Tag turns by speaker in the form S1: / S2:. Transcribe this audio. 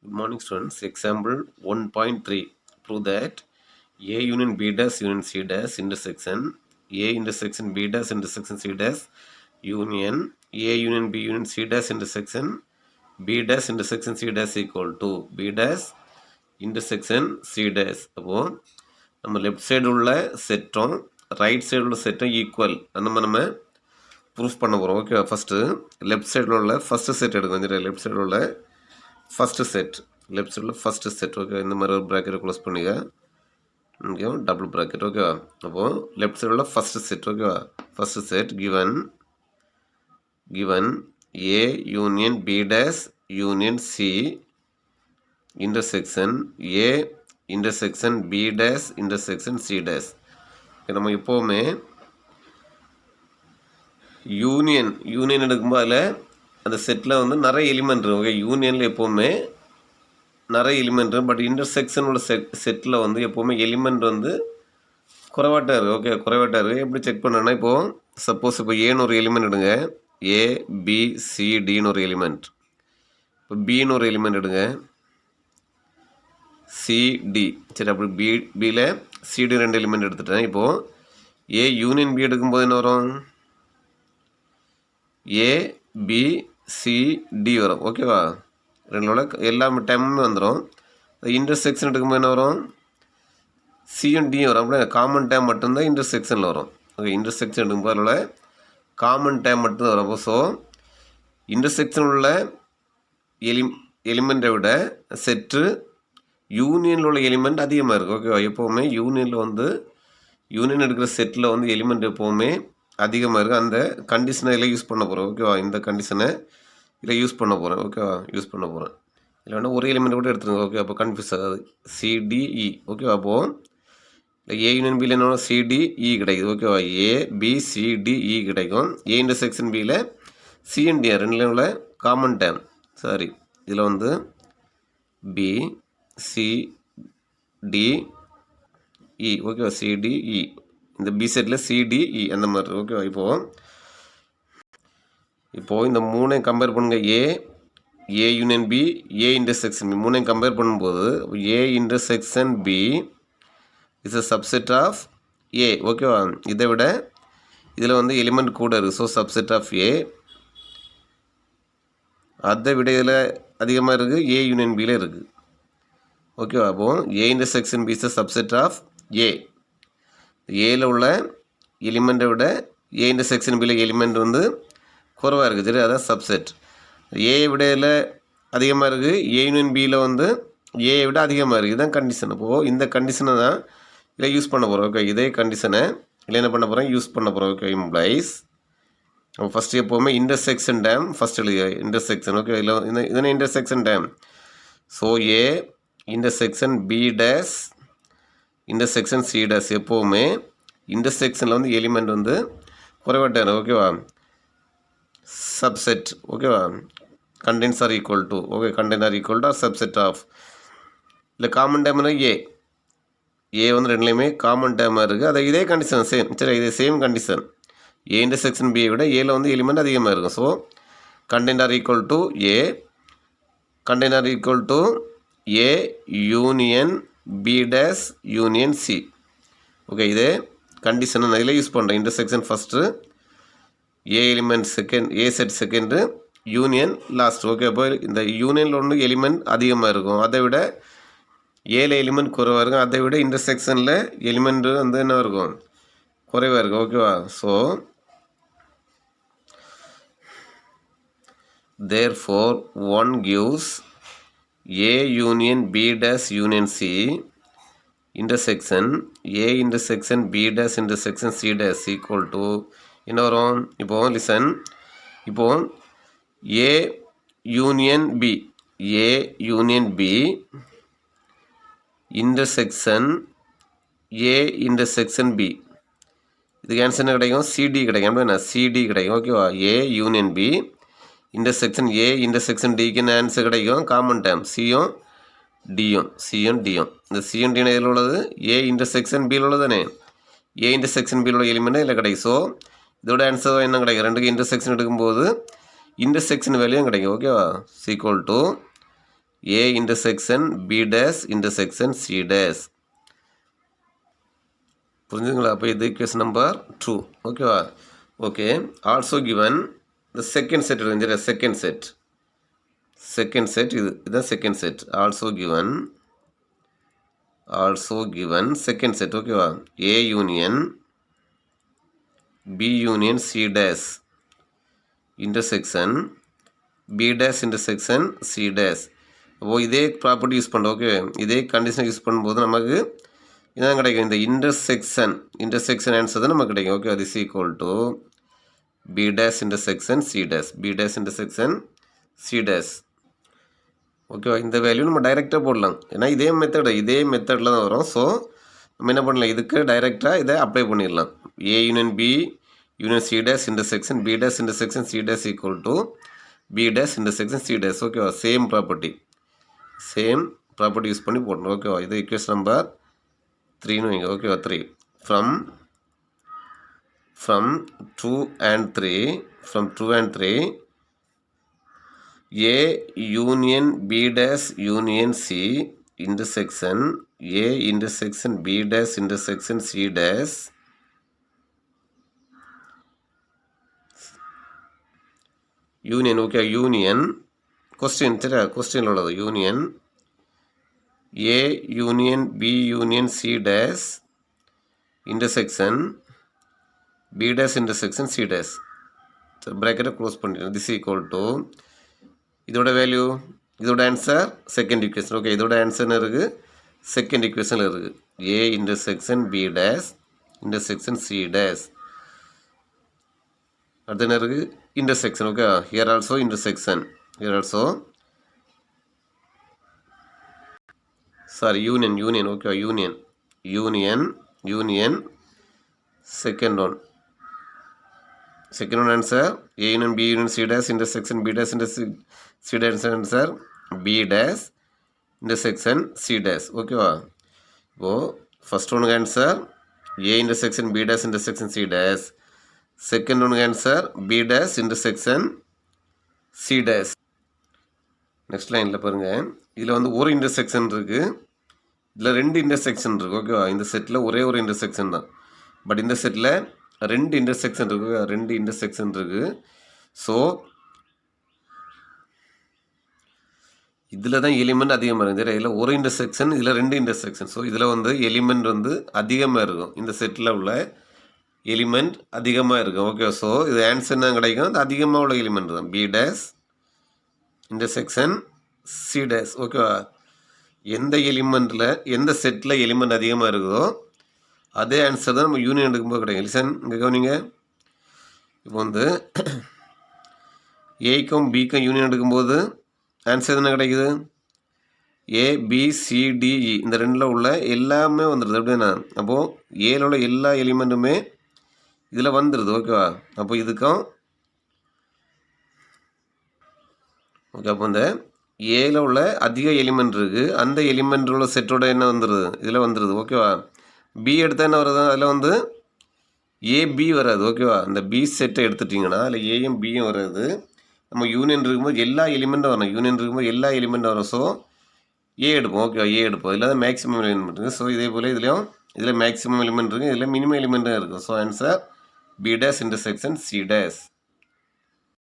S1: Good morning, students. Example 1.3. Prove that A union B dash union C dash intersection A intersection B dash intersection C dash union A union B union C dash intersection B dash intersection C dash equal to B dash intersection C dash. அப்போ நம்ம left side உள்ள செட்டும் right side உள்ள செட்டும் equal அந்த மாதிரி நம்ம proof பண்ண போகிறோம். Okay, first left சைடில் உள்ள ஃபஸ்ட்டு செட் எடுக்கணும். லெஃப்ட் சைடில் உள்ள ஃபஸ்ட்டு செட் லெஃப்ட் சைடில் ஃபஸ்ட்டு செட். ஓகே, இந்த மாதிரி ஒரு ப்ராக்கெட்டை க்ளோஸ் பண்ணிக்க. இங்கே டபுள் ப்ராக்கெட். ஓகேவா? அப்போது லெஃப்ட் சைடில் ஃபஸ்ட்டு செட். ஓகேவா? First set given A union B dash union C intersection A intersection B dash intersection C dash. நம்ம எப்போவுமே யூனியன் எடுக்கும்போது அதில் அந்த செட்டில் வந்து நிறைய எலிமெண்ட் இருக்குது. ஓகே, யூனியனில் எப்போவுமே நிறைய எலிமெண்ட் இருக்குது. பட் இன்டர்செக்ஷன் உள்ள செட்டில் வந்து எப்போவுமே எலிமெண்ட் வந்து குறைவாட்டாக இருக்குது. ஓகே, குறைவாட்டாக இருக்குது. எப்படி செக் பண்ணேன்னா, இப்போது சப்போஸ் இப்போ ஏன்னு ஒரு எலிமெண்ட் எடுங்க, ஏ பி சி டின்னு ஒரு எலிமெண்ட். இப்போ பின்னு ஒரு எலிமெண்ட் எடுங்க, சிடி. சரி, அப்படி பியில் சிடி 2 எலிமெண்ட் எடுத்துட்டேன். இப்போது ஏ யூனியன் பி எடுக்கும்போது என்ன வரும்? ஏ பி சி டி வரும். ஓகேவா? ரெண்டோட எல்லா டைமுமே வந்துடும். இன்டர்செக்ஷன் எடுக்கும்போது என்ன வரும்? சியும் டியும் வரும். அப்படியே காமன் டேம் மட்டும்தான் இன்டர்செக்ஷனில் வரும். ஓகே, இன்டர்செக்ஷன் எடுக்கும்போது அதில் காமன் டேம் மட்டும்தான் வரும். அப்போ ஸோ இன்டர்செக்ஷன் உள்ள எலிமெண்ட்டை விட செட்டு யூனியனில் உள்ள எலிமெண்ட் அதிகமாக இருக்குது. ஓகேவா? எப்போவுமே யூனியன் எடுக்கிற செட்டில் வந்து எலிமெண்ட் எப்போவுமே அதிகமாக இருக்குது. அந்த கண்டிஷனை இதில் யூஸ் பண்ண போகிறோம். ஓகேவா? இந்த கண்டிஷனை இதில் யூஸ் பண்ண போகிறேன். ஓகேவா? யூஸ் பண்ண போகிறேன். இல்லை வேணால் ஒரு எலிமெண்ட் கூட எடுத்துருங்க. ஓகே, அப்போ கன்ஃபியூஸ் ஆகாது. சிடிஇ. ஓகேவா? அப்போது இல்லை ஏ யூனியன் பியில் என்ன சிடிஇ கிடைக்குது. ஓகேவா? ஏ பி சிடிஇ கிடைக்கும். ஏ இன்டர்செக்ஷன் பியில் சிஎன்டி ரெண்டுலேயும் உள்ள காமன் டேம். சாரி, இதில் வந்து பி சிடிஇ. ஓகேவா? சிடிஇ இந்த பி செட்டில் சிடிஇ அந்த மாதிரி. ஓகேவா? இப்போது இந்த மூணையும் கம்பேர் பண்ணுங்கள். A union B, A intersection B மூணையும் கம்பேர் பண்ணும்போது A intersection B is a subset of A. ஓகேவா? இதை விட இதில் வந்து எலிமெண்ட் கூட இருக்குது. So subset of A. அதை விட இதில் அதிகமாக இருக்குது, ஏ யூனியன் பியில் இருக்குது. ஓகேவா? அப்போது A intersection B is a subset of A. ஏல உள்ள எலிமெண்ட்டை விட ஏ இன்டர்செக்ஷன் பியில் எலிமெண்ட் வந்து குறைவாக இருக்குது. சரி, அதான் சப்செட். ஏயை விட இதில் அதிகமாக இருக்குது, ஏ யூனியன் பியில் வந்து ஏயை விட அதிகமாக இருக்குது. இதுதான் கண்டிஷன். அப்போது இந்த கண்டிஷனை தான் இதில் யூஸ் பண்ண போகிறோம். ஓகே, இதே கண்டிஷனை இல்லை என்ன பண்ண போகிறோம்? யூஸ் பண்ண போகிறோம். ஓகே, இம்ப்ளைஸ் நம்ம ஃபஸ்ட்டு எப்போவுமே இன்டர்செக்ஷன் டேம் ஃபஸ்ட் எழுதிய இன்டர்செக்ஷன். ஓகே, இதில் இதனை இன்டர்செக்ஷன் டேம். So A intersection B dash intersection C dash. எப்போவுமே இன்டர்செக்ஷனில் வந்து எலிமெண்ட் வந்து குறைவாட்டார். ஓகேவா? சப்செட். ஓகேவா? Contains or equal to. Okay, contained or equal to or subset of. இல்லை காமன் டேம்னா ஏ வந்து ரெண்டுலேயுமே காமன் டேமாக இருக்குது. அதை இதே கண்டிஷன் சேம். சரி, இதே சேம் கண்டிஷன். ஏ இன்டர்செக்ஷன் பியை விட ஏல வந்து எலிமெண்ட் அதிகமாக இருக்கும். So contained or equal to A. Contained or equal to A union B dash union C. Okay, இதே கண்டிஷனை நான் இதில் யூஸ் பண்ணுறேன். Intersection first, A element second, A set second, union last. Okay, அப்போ இந்த யூனியனில் ஒன்று எலிமெண்ட் அதிகமாக இருக்கும், அதை விட ஏல எலிமெண்ட் குறைவாக இருக்கும், அதை விட இன்டர்செக்ஷனில் எலிமெண்ட் வந்து என்ன இருக்கும்? குறைவாக இருக்கும். ஓகேவா? So therefore 1 gives A union B dash union C intersection A intersection B dash intersection C dash equal to என்ன வரும்? இப்போது லிசன். இப்போது A union B, A union B intersection A intersection B. இதுக்கு ஆன்சர் என்ன கிடைக்கும்? CD கிடைக்கும். அப்படின்னா CD கிடைக்கும். ஓகேவா? A union B intersection A intersection டிக்கு என்ன ஆன்சர் கிடைக்கும்? காமன் டேம் சியும் டியும். இந்த சியும் டியும் இதில் உள்ளது ஏ இன்டர்செக்ஷன் பியில் உள்ளது தானே. ஏ இன்டர்செக்ஷன் பியில் உள்ள எலிமெண்ட் இதில் கிடைக்கும். ஸோ இதோட ஆன்சர் என்ன கிடைக்கும்? ரெண்டுக்கு இன்டர்செக்ஷன் எடுக்கும்போது இன்டர்செக்ஷன் வேல்யூவும் கிடைக்கும். ஓகேவா? Equal to A intersection B dash intersection C dash. புரிஞ்சுங்களா? அப்போ இது equation number 2. ஓகேவா? Okay. Also given the second set இருந்துச்சு, second set இதுதான் second set. Also given second set. ஓகேவா? A union B union C dash intersection B dash intersection C dash. அப்போது இதே property use பண்ணுறோம். ஓகே, இதே condition use பண்ணும்போது நமக்கு இதான் கிடைக்கும். இந்த இன்டர்செக்ஷன் ஆன்சர் தான் நமக்கு கிடைக்கும். ஓகே, அது is equal to B dash intersection C dash, B dash intersection C dash. ஓகேவா? இந்த வேல்யூ நம்ம டைரெக்டாக போடலாம். ஏன்னா இதே மெத்தடில் தான் வரும். ஸோ நம்ம என்ன பண்ணலாம், இதுக்கு டைரெக்டாக இதை அப்ளை பண்ணிடலாம். A union B union C dash intersection B dash intersection C dash equal to B dash intersection C dash. ஓகேவா? சேம் ப்ராப்பர்ட்டி யூஸ் பண்ணி போடணும். ஓகேவா? இது equation number 3ன்னு வைங்க. ஓகேவா? 3 from 2 and 3 A union B dash union C intersection A intersection B dash intersection C dash union. Okay, union question உள்ளது. union A union B union C dash intersection B dash intersection C dash. bracket close பண்ணிடுறேன். this equal to இதோட value, இதோட answer second equation. Okay, இதோட answer இருக்குது second ஈக்குவேஷனில் இருக்குது. A intersection B dash intersection C dash. அடுத்து என்ன இருக்குது, intersection. Okay, here also intersection, here also union. Okay, union second one answer A union B union C dash intersection B dash intersection C dash answer B dash intersection C dash. ஓகேவா? இப்போது first ஒனுக்கு answer A intersection B dash intersection C dash, second ஒனுக்கு answer B dash intersection C dash. Next லைனில் பாருங்கள், இதில் வந்து ஒரு intersection இருக்குது, இதில் 2 இன்டர்செக்ஷன் இருக்குது. ஓகேவா? இந்த செட்டில் ஒரே ஒரு இன்டர்செக்ஷன் தான். பட் இந்த செட்டில் 2 இன்டர்செக்ஷன் இருக்குது. ஸோ இதில் தான் எலிமெண்ட் அதிகமாக இருக்குது. இதில் ஒரு இன்டர்செக்ஷன், இதில் 2 இன்டர்செக்ஷன். ஸோ இதில் வந்து எலிமெண்ட் வந்து அதிகமாக இருக்கும். இந்த செட்டில் உள்ள எலிமெண்ட் அதிகமாக இருக்கும். ஓகே, ஸோ இது ஆன்சர் தான் கிடைக்கும். அது அதிகமாக உள்ள எலிமெண்ட் தான் B dash intersection C dash. ஓகேவா? எந்த எலிமெண்ட்டில் எந்த செட்டில் எலிமெண்ட் அதிகமாக இருக்குதோ அதே ஆன்சர் தான் நம்ம யூனியன் எடுக்கும்போது கிடைக்கும். லிசன், இங்கே கவனிங்க. இப்போ வந்து ஏக்கும் பிக்கும் யூனியன் எடுக்கும்போது ஆன்சர் என்ன கிடைக்குது, ABCDE இந்த ரெண்டில் உள்ள எல்லாமே வந்துடுது. அப்படின்னா அப்போது ஏல உள்ள எல்லா எலிமெண்ட்டுமே இதில் வந்துடுது. ஓகேவா? அப்போ இதுக்கும் ஓகே, அப்போ இந்த ஏல உள்ள அதிக எலிமெண்ட் இருக்குது, அந்த எலிமெண்ட் உள்ள செட்டோட என்ன வந்துடுது, இதில் வந்துடுது. ஓகேவா? பி எடுத்தால் என்ன வருது, அதில் வந்து AB வராது. ஓகேவா? அந்த B செட்டை எடுத்துட்டிங்கன்னா அதில் ஏயும் பியும் வராது. நம்ம யூனியன் இருக்கும்போது எல்லா எலிமெண்ட்டும் வரும். ஸோ ஏ எடுப்போம். ஓகேவா? ஏ எடுப்போம். இதில் தான் மேக்ஸிமம் எலிமெண்ட் இருக்குது. ஸோ இதே போல் இதில் மேக்ஸிமம் எலிமெண்ட் இருக்குது, இதில் மினிமம் எலிமெண்ட்டும் இருக்குது. So answer B dash intersection C dash.